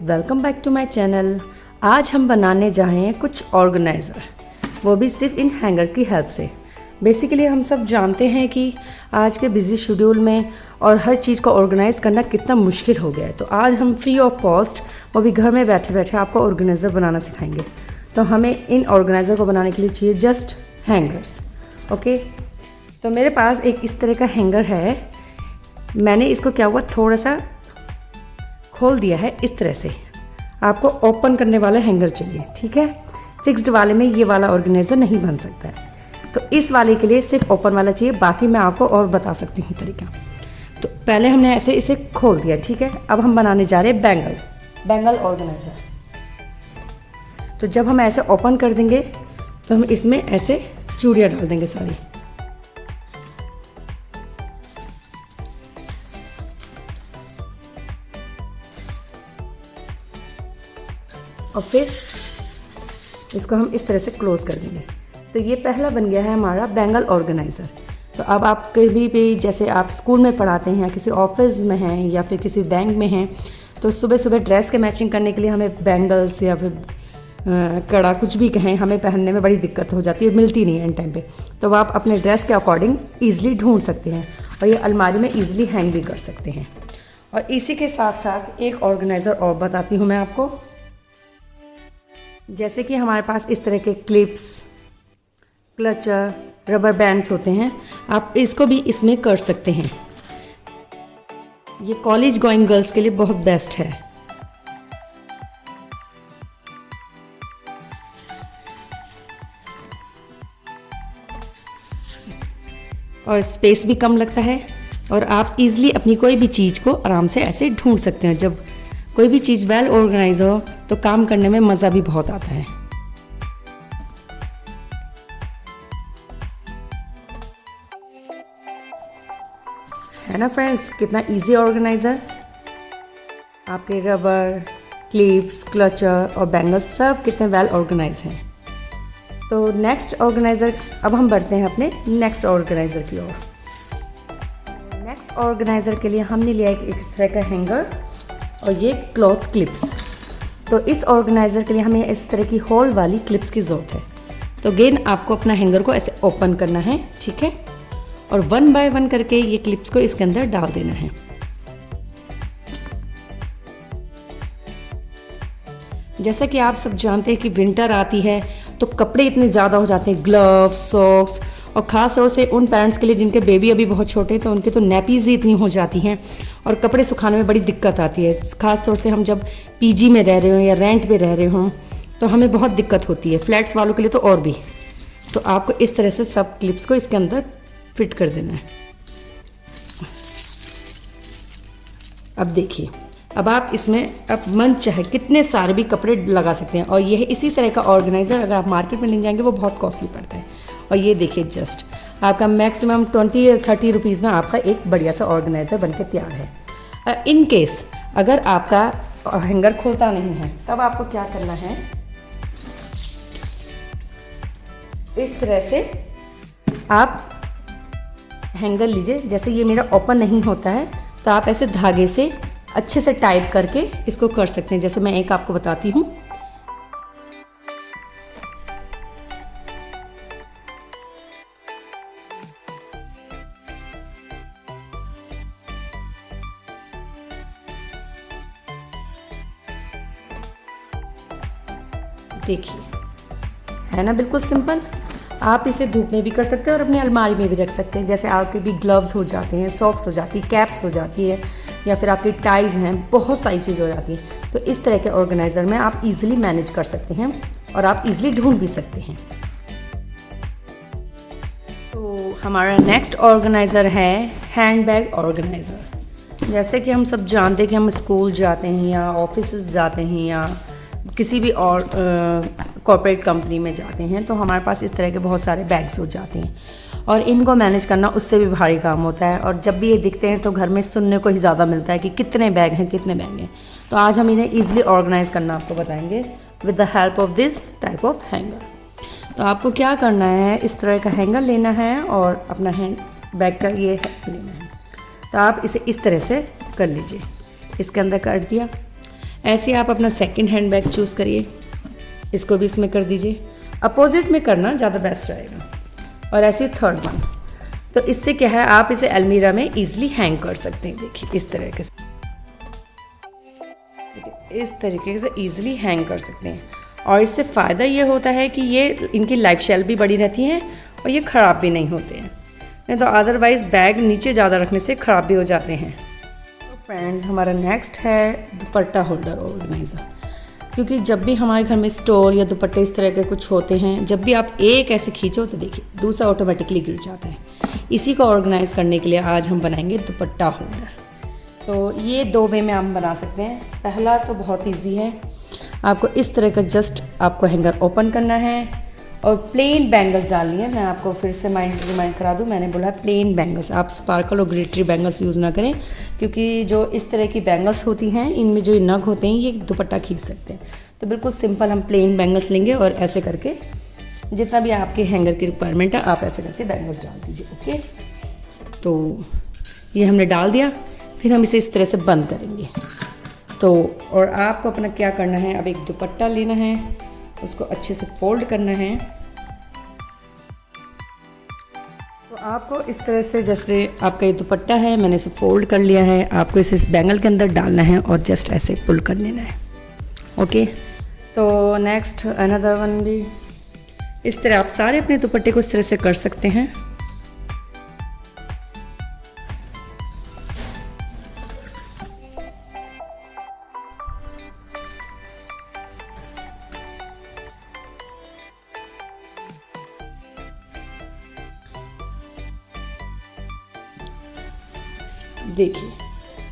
Welcome back to my channel. आज हम बनाने जा रहे हैं कुछ ऑर्गेनाइज़र, वो भी सिर्फ इन हैंगर की हेल्प से। बेसिकली हम सब जानते हैं कि आज के बिज़ी शेड्यूल में और हर चीज़ को ऑर्गेनाइज़ करना कितना मुश्किल हो गया है। तो आज हम फ्री ऑफ कॉस्ट, वो भी घर में बैठे बैठे आपको ऑर्गेनाइज़र बनाना सिखाएंगे। तो हमें इन ऑर्गेनाइज़र को बनाने के लिए चाहिए जस्ट हैंगर्स। ओके, तो मेरे पास एक इस तरह का हैंगर है। मैंने इसको क्या हुआ, थोड़ा सा खोल दिया है इस तरह से। आपको ओपन करने वाला हैंगर चाहिए, ठीक है। फिक्स्ड वाले में ये वाला ऑर्गेनाइज़र नहीं बन सकता है, तो इस वाले के लिए सिर्फ ओपन वाला चाहिए। बाकी मैं आपको और बता सकती हूँ तरीका। तो पहले हमने ऐसे इसे खोल दिया, ठीक है। अब हम बनाने जा रहे हैं बैंगल ऑर्गेनाइज़र। तो जब हम ऐसे ओपन कर देंगे तो हम इसमें ऐसे चूड़ियाँ डाल देंगे सारी। और फिर इसको हम इस तरह से क्लोज कर देंगे। तो ये पहला बन गया है हमारा बैंगल ऑर्गेनाइज़र। तो अब आप कभी भी, जैसे आप स्कूल में पढ़ाते हैं, किसी ऑफिस में हैं या फिर किसी बैंक में हैं, तो सुबह सुबह ड्रेस के मैचिंग करने के लिए हमें बैंगल्स या फिर कड़ा, कुछ भी कहें, हमें पहनने में बड़ी दिक्कत हो जाती है, मिलती नहीं है इन टाइम पे। तो आप अपने ड्रेस के अकॉर्डिंग ईज़िली ढूंढ सकते हैं और ये अलमारी में ईज़िली हैंग भी कर सकते हैं। और इसी के साथ साथ एक ऑर्गेनाइज़र और बताती हूँ मैं आपको। जैसे कि हमारे पास इस तरह के क्लिप्स, क्लचर, रबर बैंड्स होते हैं, आप इसको भी इसमें कर सकते हैं। ये कॉलेज गोइंग गर्ल्स के लिए बहुत बेस्ट है। और स्पेस भी कम लगता है और आप इजीली अपनी कोई भी चीज़ को आराम से ऐसे ढूंढ सकते हैं। जब कोई भी चीज़ वेल ऑर्गेनाइज हो तो काम करने में मज़ा भी बहुत आता है। ना फ्रेंड्स, कितना इजी ऑर्गेनाइज़र। आपके रबर, क्लिप्स, क्लचर और बैंगल्स सब कितने वेल ऑर्गेनाइज हैं। तो नेक्स्ट ऑर्गेनाइज़र, अब हम बढ़ते हैं अपने नेक्स्ट ऑर्गेनाइज़र की ओर। नेक्स्ट ऑर्गेनाइज़र के लिए हमने लिया एक इस तरह का हैंगर और ये क्लॉथ क्लिप्स। तो इस ऑर्गेनाइज़र के लिए हमें इस तरह की होल वाली क्लिप्स की ज़रूरत है। तो अगेन आपको अपना हैंगर को ऐसे ओपन करना है, ठीक है, और 1 बाय 1 करके ये क्लिप्स को इसके अंदर डाल देना है। जैसा कि आप सब जानते हैं कि विंटर आती है तो कपड़े इतने ज़्यादा हो जाते हैं, ग्लव्स, सॉक्स, और ख़ास तौर से उन पेरेंट्स के लिए जिनके बेबी अभी बहुत छोटे हैं, तो उनके तो नैपीज़ ही इतनी हो जाती हैं और कपड़े सुखाने में बड़ी दिक्कत आती है। ख़ास तौर से हम जब पीजी में रह रहे हों या रेंट पे रह रहे हों तो हमें बहुत दिक्कत होती है। फ्लैट्स वालों के लिए तो और भी। तो आपको इस तरह से सब क्लिप्स को इसके अंदर फिट कर देना है। अब देखिए, अब आप इसमें अब मन चाहे कितने सारे भी कपड़े लगा सकते हैं। और यह इसी तरह का ऑर्गेनाइज़र अगर आप मार्केट में ले जाएंगे वो बहुत कॉस्टली पड़ता है। और ये देखिए, जस्ट आपका मैक्सिमम 20 या 30 रुपीज़ में आपका एक बढ़िया सा ऑर्गेनाइज़र बनके तैयार है। इन केस अगर आपका हैंगर खुलता नहीं है तब आपको क्या करना है, इस तरह से आप हैंगर लीजिए। जैसे ये मेरा ओपन नहीं होता है तो आप ऐसे धागे से अच्छे से टाइप करके इसको कर सकते हैं। जैसे मैं एक आपको बताती हूँ। देखिए, है ना बिल्कुल सिंपल। आप इसे धूप में भी कर सकते हैं और अपनी अलमारी में भी रख सकते हैं। जैसे आपके भी ग्लव्स हो जाते हैं, सॉक्स हो जाती है, कैप्स हो जाती है, या फिर आपकी टाइज़ हैं, बहुत सारी चीज़ हो जाती है। तो इस तरह के ऑर्गेनाइज़र में आप इजीली मैनेज कर सकते हैं और आप इजीली ढूंढ भी सकते हैं। तो हमारा नेक्स्ट ऑर्गेनाइज़र है हैंडबैग ऑर्गेनाइज़र। जैसे कि हम सब जानते हैं कि हम स्कूल जाते हैं या ऑफिस जाते हैं या किसी भी और कॉर्पोरेट कंपनी में जाते हैं, तो हमारे पास इस तरह के बहुत सारे बैग्स हो जाते हैं और इनको मैनेज करना उससे भी भारी काम होता है। और जब भी ये दिखते हैं तो घर में सुनने को ही ज़्यादा मिलता है कि कितने बैग हैं, कितने बैग हैं। तो आज हम इन्हें ईजिली ऑर्गेनाइज़ करना आपको बताएंगे with the help of this type of hanger. तो आपको क्या करना है, इस तरह का हैंगर लेना है और अपना हैंड बैग का ये लेना है। तो आप इसे इस तरह से कर लीजिए, इसके अंदर कर दिया। ऐसे आप अपना सेकंड हैंड बैग चूज़ करिए, इसको भी इसमें कर दीजिए, अपोजिट में करना ज़्यादा बेस्ट रहेगा। और ऐसे थर्ड वन, तो इससे क्या है आप इसे अलमीरा में ईजिली हैंग कर सकते हैं। देखिए इस तरीके से, इस तरीके से ईजिली हैंग कर सकते हैं। और इससे फ़ायदा ये होता है कि ये इनकी लाइफ शेल्फ भी बड़ी रहती हैं और ये ख़राब भी नहीं होते हैं, नहीं तो अदरवाइज़ बैग नीचे ज़्यादा रखने से ख़राब भी हो जाते हैं। तो फ्रेंड्स, हमारा नेक्स्ट है दुपट्टा होल्डर ऑर्गेनाइज़र। क्योंकि जब भी हमारे घर में स्टोल या दुपट्टे इस तरह के कुछ होते हैं, जब भी आप एक ऐसे खींचो तो देखिए दूसरा ऑटोमेटिकली गिर जाता है। इसी को ऑर्गेनाइज़ करने के लिए आज हम बनाएंगे दुपट्टा होल्डर। तो ये 2 वे में हम बना सकते हैं। पहला तो बहुत इजी है, आपको इस तरह का जस्ट आपको हैंगर ओपन करना है और प्लेन बैंगल्स डालनी है। मैं आपको फिर से रिमाइंड करा दूं, मैंने बोला प्लेन बैंगल्स, आप स्पार्कल और ग्लिटरी बैंगल्स यूज़ ना करें, क्योंकि जो इस तरह की बैंगल्स होती हैं इनमें जो नग होते हैं ये दुपट्टा खींच सकते हैं। तो बिल्कुल सिंपल हम प्लेन बैंगल्स लेंगे और ऐसे करके जितना भी आपके हैंगर की रिक्वायरमेंट है आप ऐसे करके बैंगल्स डाल दीजिए। ओके, तो ये हमने डाल दिया, फिर हम इसे इस तरह से बंद करेंगे। तो और आपको अपना क्या करना है, अब एक दुपट्टा लेना है, उसको अच्छे से फोल्ड करना है। तो आपको इस तरह से, जैसे आपका ये दुपट्टा है मैंने इसे फोल्ड कर लिया है, आपको इसे इस बैंगल के अंदर डालना है और जस्ट ऐसे पुल कर लेना है। ओके, तो नेक्स्ट अनदर वन भी इस तरह आप सारे अपने दुपट्टे को इस तरह से कर सकते हैं। देखिए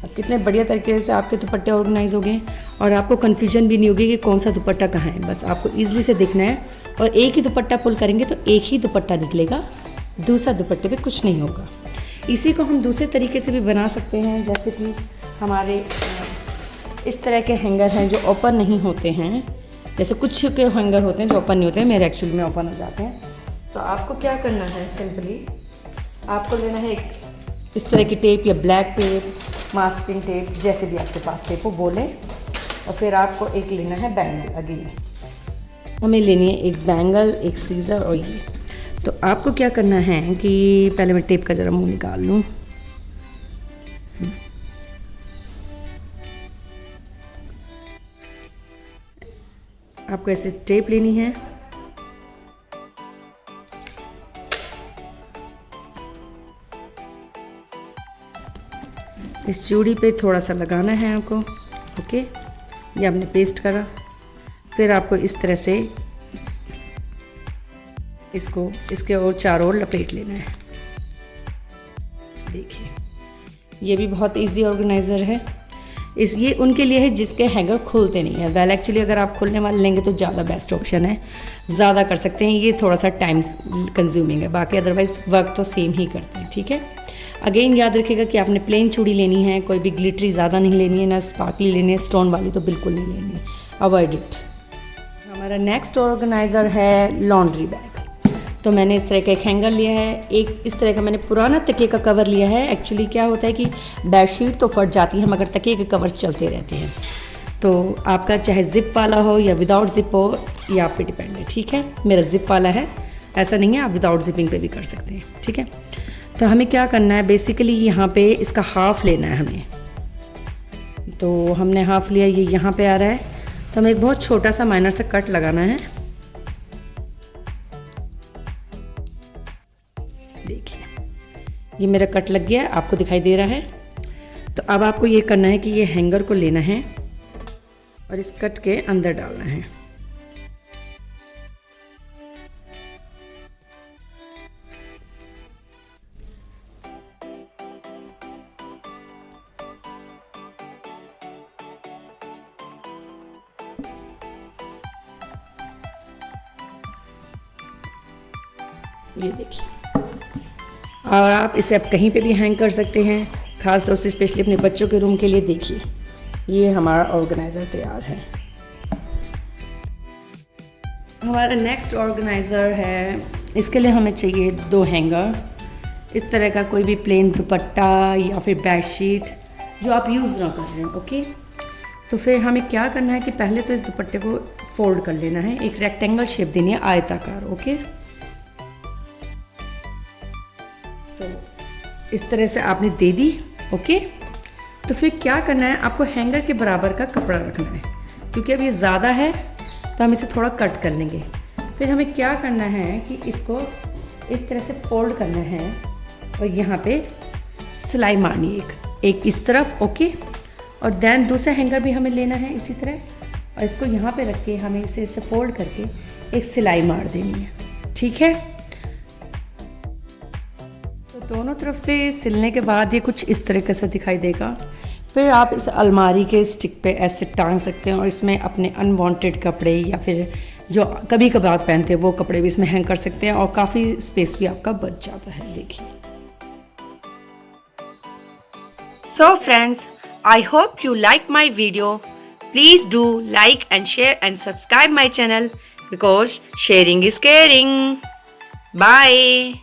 अब कितने बढ़िया तरीके से आपके दुपट्टे ऑर्गेनाइज हो गए और आपको कन्फ्यूजन भी नहीं होगी कि कौन सा दुपट्टा कहाँ है। बस आपको ईजिली से देखना है और एक ही दुपट्टा पुल करेंगे तो एक ही दुपट्टा निकलेगा, दूसरा दुपट्टे पे कुछ नहीं होगा। इसी को हम दूसरे तरीके से भी बना सकते हैं, जैसे कि हमारे इस तरह के हैंगर हैं जो ओपन नहीं होते हैं। जैसे कुछ के हैंगर होते हैं जो ओपन नहीं होते हैं, मेरे एक्चुअली में ओपन हो जाते हैं। तो आपको क्या करना है, सिंपली आपको लेना है एक इस तरह की टेप या ब्लैक टेप, मास्किंग टेप, जैसे भी आपके पास टेप हो वो लें। और फिर आपको एक लेना है बैंगल, अगेन हमें लेनी है एक बैंगल, एक सीज़र और ये। तो आपको क्या करना है कि पहले मैं टेप का ज़रा मुंह निकाल लूँ। आपको ऐसे टेप लेनी है, इस चूड़ी पे थोड़ा सा लगाना है आपको। ओके, ये आपने पेस्ट करा, फिर आपको इस तरह से इसको इसके और चारों ओर लपेट लेना है। देखिए ये भी बहुत इजी ऑर्गेनाइज़र है। ये उनके लिए है जिसके हैंगर खुलते नहीं है। वेल एक्चुअली अगर आप खुलने वाले लेंगे तो ज़्यादा बेस्ट ऑप्शन है, ज़्यादा कर सकते हैं। ये थोड़ा सा टाइम कंज्यूमिंग है, बाकी अदरवाइज़ वर्क तो सेम ही करते हैं। ठीक है, अगेन याद रखिएगा कि आपने प्लेन चूड़ी लेनी है, कोई भी ग्लिटरी ज़्यादा नहीं लेनी है, ना स्पार्कली लेनी है, स्टोन वाली तो बिल्कुल नहीं लेनी है, अवॉइड इट। हमारा नेक्स्ट ऑर्गेनाइज़र है लॉन्ड्री बैग। तो मैंने इस तरह का एक हैंगर लिया है, एक इस तरह का मैंने पुराना तकिए का कवर लिया है। एक्चुअली क्या होता है कि बेडशीट तो फट जाती है मगर तकिए के कवर चलते रहते हैं। तो आपका चाहे ज़िप वाला हो या विदाउट ज़िप हो, ये आप पे डिपेंड है। ठीक है, मेरा ज़िप वाला है, ऐसा नहीं है, आप विदाउट ज़िपिंग पे भी कर सकते हैं। ठीक है, तो हमें क्या करना है, बेसिकली यहाँ पे इसका हाफ़ लेना है हमें। तो हमने हाफ़ लिया, ये यहाँ पे आ रहा है, तो हमें एक बहुत छोटा सा माइनर सा कट लगाना है। देखिए ये मेरा कट लग गया, आपको दिखाई दे रहा है। तो अब आपको ये करना है कि ये हैंगर को लेना है और इस कट के अंदर डालना है। ये देखिए, और आप इसे अब कहीं पे भी हैंग कर सकते हैं, ख़ास तौर से स्पेशली अपने बच्चों के रूम के लिए। देखिए ये हमारा ऑर्गेनाइज़र तैयार है। हमारा नेक्स्ट ऑर्गेनाइज़र है, इसके लिए हमें चाहिए 2 हैंगर। इस तरह का कोई भी प्लेन दुपट्टा या फिर बेडशीट जो आप यूज़ ना कर रहे हैं। ओके, तो फिर हमें क्या करना है कि पहले तो इस दुपट्टे को फोल्ड कर लेना है, एक रेक्टेंगल शेप देनी है आयताकार। ओके, तो इस तरह से आपने दे दी। ओके, तो फिर क्या करना है, आपको हैंगर के बराबर का कपड़ा रखना है, क्योंकि अब ये ज़्यादा है तो हम इसे थोड़ा कट कर लेंगे। फिर हमें क्या करना है कि इसको इस तरह से फोल्ड करना है और यहाँ पे सिलाई मारनी एक इस तरफ। ओके, और देन दूसरा हैंगर भी हमें लेना है इसी तरह, और इसको यहाँ पे रख के हमें इसे फोल्ड करके एक सिलाई मार देनी है। ठीक है, तो दोनों तरफ से सिलने के बाद ये कुछ इस तरीके से दिखाई देगा। फिर आप इस अलमारी के स्टिक पे ऐसे टांग सकते हैं और इसमें अपने अनवांटेड कपड़े या फिर जो कभी कभार पहनते हैं वो कपड़े भी इसमें हैंग कर सकते हैं और काफ़ी स्पेस भी आपका बच जाता है। देखिए। So friends, I hope you like my video. Please do like and share and subscribe my channel because sharing is caring. Bye.